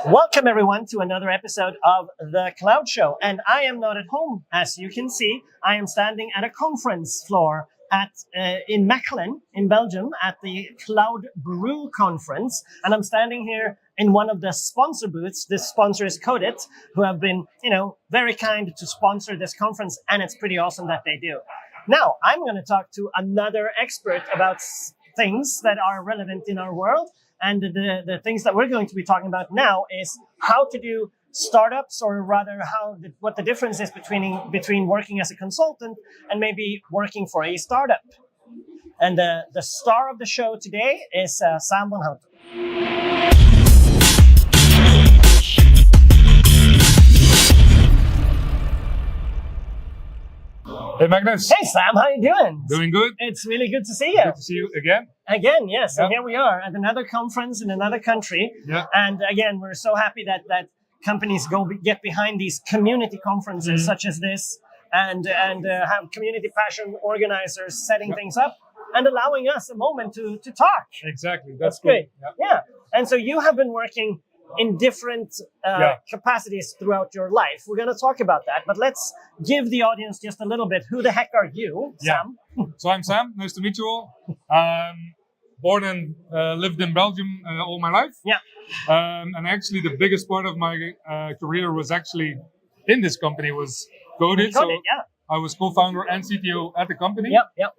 Welcome everyone to another episode of The Cloud Show. And I am not at home. As you can see, I am standing at a conference floor in Mechelen in Belgium at the Cloud Brew conference. And I'm standing here in one of the sponsor booths. This sponsor is Codit, who have been, very kind to sponsor this conference. And it's pretty awesome that they do. Now, I'm going to talk to another expert about things that are relevant in our world. And the things that we're going to be talking about now is how to do startups, or rather what the difference is between working as a consultant and maybe working for a startup. And the star of the show today is Sam Vanhoutte. Hey Magnus. Hey Sam, how you doing? Doing good. It's really good to see you. Good to see you again. Again, yes. Yeah. And here we are at another conference in another country. Yeah. And again, we're so happy that companies get behind these community conferences such as this, and have community passion organizers setting things up and allowing us a moment to talk. Exactly. That's cool. great. Yeah. And so you have been working in different capacities throughout your life. We're going to talk about that, but let's give the audience just a little bit. Who the heck are you, Sam? So I'm Sam. Nice to meet you all. Born and lived in Belgium all my life. Yeah. And actually the biggest part of my career was actually in this company was Codit. So I was co-founder and CTO at the company. Yep.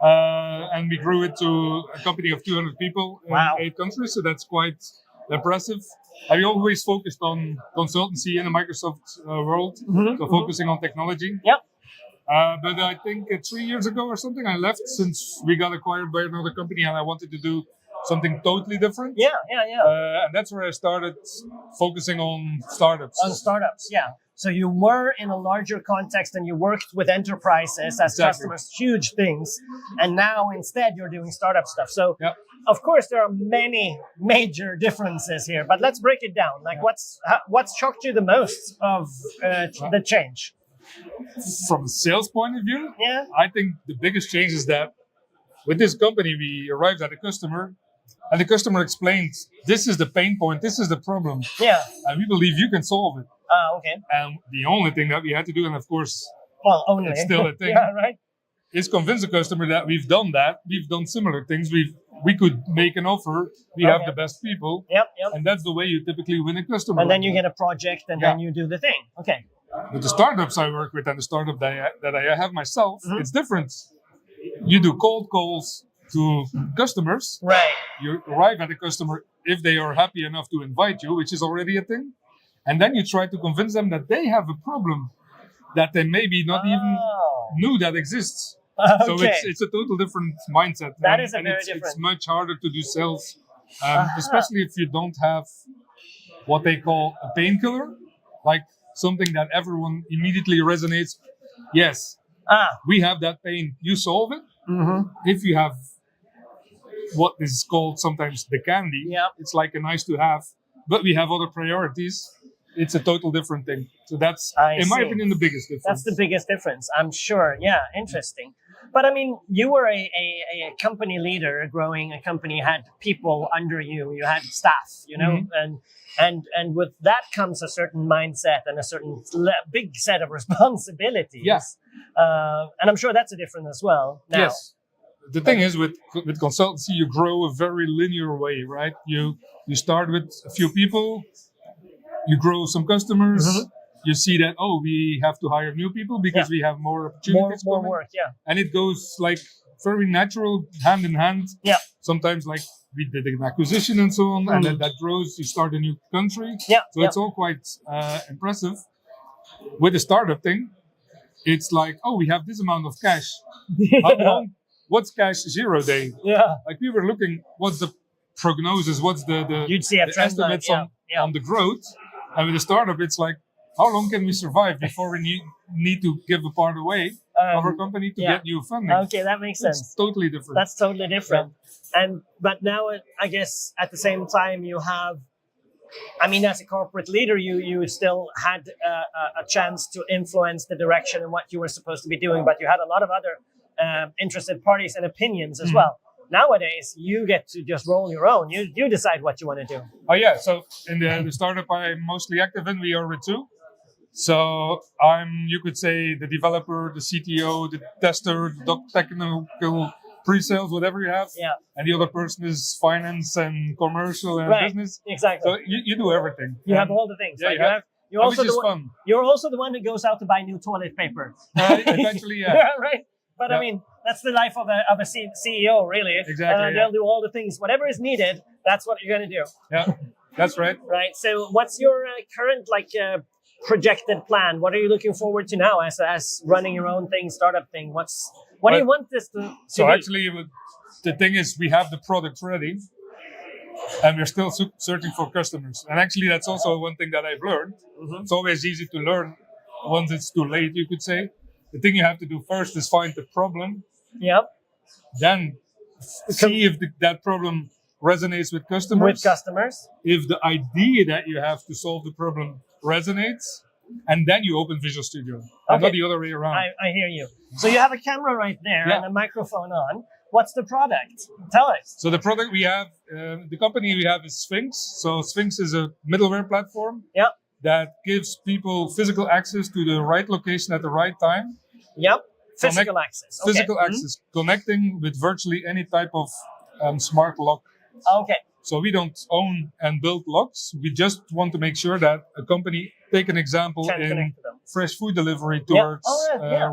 And we grew it to a company of 200 people in 8 countries. So that's quite impressive. I always focused on consultancy in the Microsoft world, so focusing on technology. Yep. But I think 3 years ago or something, I left since we got acquired by another company, and I wanted to do something totally different. Yeah. And that's where I started focusing on startups. So you were in a larger context and you worked with enterprises as customers, huge things. And now instead you're doing startup stuff. So of course there are many major differences here, but let's break it down. Like what's shocked you the most of the change? From a sales point of view, Yeah. I think the biggest change is that with this company, we arrived at a customer and the customer explained, this is the pain point, this is the problem. Yeah. And we believe you can solve it. Okay. And the only thing that we had to do, and of course, Only. it's still a thing, Yeah, right. is convince the customer that we've done that. We've done similar things. We could make an offer. We have the best people. Yep. And that's the way you typically win a customer. And then you get a project and then you do the thing. Okay. With the startups I work with and the startup that I have myself, it's different. You do cold calls to customers. Right. You arrive at a customer if they are happy enough to invite you, which is already a thing. And then you try to convince them that they have a problem that they maybe not even knew that exists. Okay. So it's a total different mindset. That is very different. It's much harder to do sales, especially if you don't have what they call a painkiller, like something that everyone immediately resonates. Yes, we have that pain. You solve it. If you have what is called sometimes the candy, it's like a nice to have, but we have other priorities. It's a total different thing. So that's, in my opinion, the biggest difference. That's the biggest difference, I'm sure. Yeah, interesting. But I mean, you were a company leader, growing a company, you had people under you, you had staff, and with that comes a certain mindset and a certain big set of responsibilities. Yes. And I'm sure that's a different as well now. Yes. The thing is, with consultancy, you grow a very linear way, right? You start with a few people, you grow some customers, you see that, we have to hire new people because we have more opportunities more coming. work, And it goes like very natural, hand in hand. Yeah. Sometimes like we did an acquisition and so on, and then that grows, you start a new country. Yeah. So it's all quite impressive. With the startup thing, it's like, we have this amount of cash. How long? What's cash 0 day? Yeah. Like we were looking, what's the prognosis? What's the You'd see a the trend estimates line, on the growth? And with the startup, it's like, how long can we survive before we need to give a part away of our company to get new funding? Okay, that makes sense. It's totally different. That's totally different. But now, I guess at the same time, you have, as a corporate leader, you still had a chance to influence the direction and what you were supposed to be doing, but you had a lot of other interested parties and opinions as well. Nowadays, you get to just roll your own. You decide what you want to do. Oh yeah, so in the startup I'm mostly active in, we are with two. So I'm, you could say, the developer, the CTO, the tester, the technical pre-sales, whatever you have. Yeah. And the other person is finance and commercial and business. Exactly. So you do everything. You have all the things. Yeah, right? You're also fun. You're also the one who goes out to buy new toilet paper. Eventually, yeah. Right. But I mean, that's the life of a CEO, really. Exactly. They'll do all the things, whatever is needed. That's what you're going to do. Yeah, that's right. Right. So, what's your current projected plan? What are you looking forward to now as running your own thing, startup thing? What do you want this to So be? actually, the thing is, we have the product ready, and we're still searching for customers. And actually, that's also one thing that I've learned. Mm-hmm. It's always easy to learn once it's too late, you could say. The thing you have to do first is find the problem. Yep. Then see if that problem resonates with customers. If the idea that you have to solve the problem resonates, and then you open Visual Studio. And not the other way around. I hear you. So you have a camera right there and a microphone on. What's the product? Tell us. So the product we have, the company we have is Sphinx. So Sphinx is a middleware platform that gives people physical access to the right location at the right time. Yep. Physical access. Okay. Physical access. Connecting with virtually any type of smart lock. Okay. So we don't own and build locks. We just want to make sure that a company, take an example in fresh food delivery towards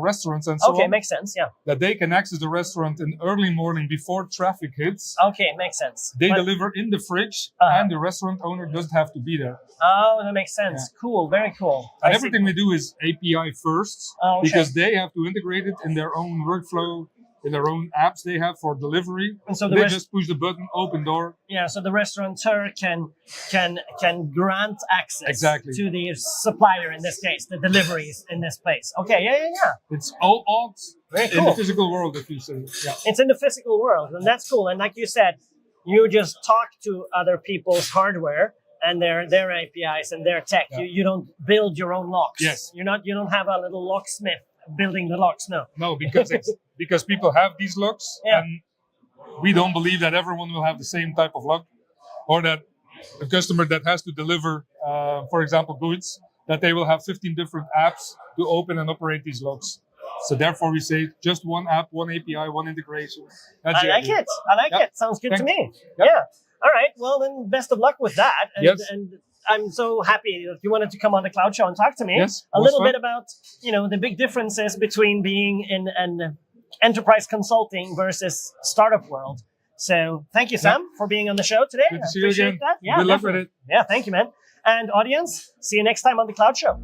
restaurants and so on. Okay, makes sense, that they can access the restaurant in early morning before traffic hits. Okay, makes sense. They deliver in the fridge and the restaurant owner doesn't have to be there. Oh, that makes sense. Yeah. Cool, very cool. And everything we do is API first because they have to integrate it in their own workflow, in their own apps they have for delivery. And so they just push the button, open door. Yeah, so the restaurateur can grant access to the supplier, in this case, the deliveries in this place. Okay, yeah. It's all odds in the physical world, if you say. Yeah. It's in the physical world, and that's cool. And like you said, you just talk to other people's hardware and their APIs and their tech. Yeah. You don't build your own locks. Yes. You don't have a little locksmith building the locks. No, because people have these locks, and we don't believe that everyone will have the same type of lock, or that a customer that has to deliver, for example, goods, that they will have 15 different apps to open and operate these locks. So therefore, we say just one app, one API, one integration. I like it. Sounds good to me. Yep. Yeah. All right. Well, then, best of luck with that. And I'm so happy that you wanted to come on the Cloud Show and talk to me a little bit about, the big differences between being in an enterprise consulting versus startup world. So thank you, Sam, for being on the show today. Good to see you again. That. Yeah, good luck with it. Yeah, thank you, man. And audience, see you next time on the Cloud Show.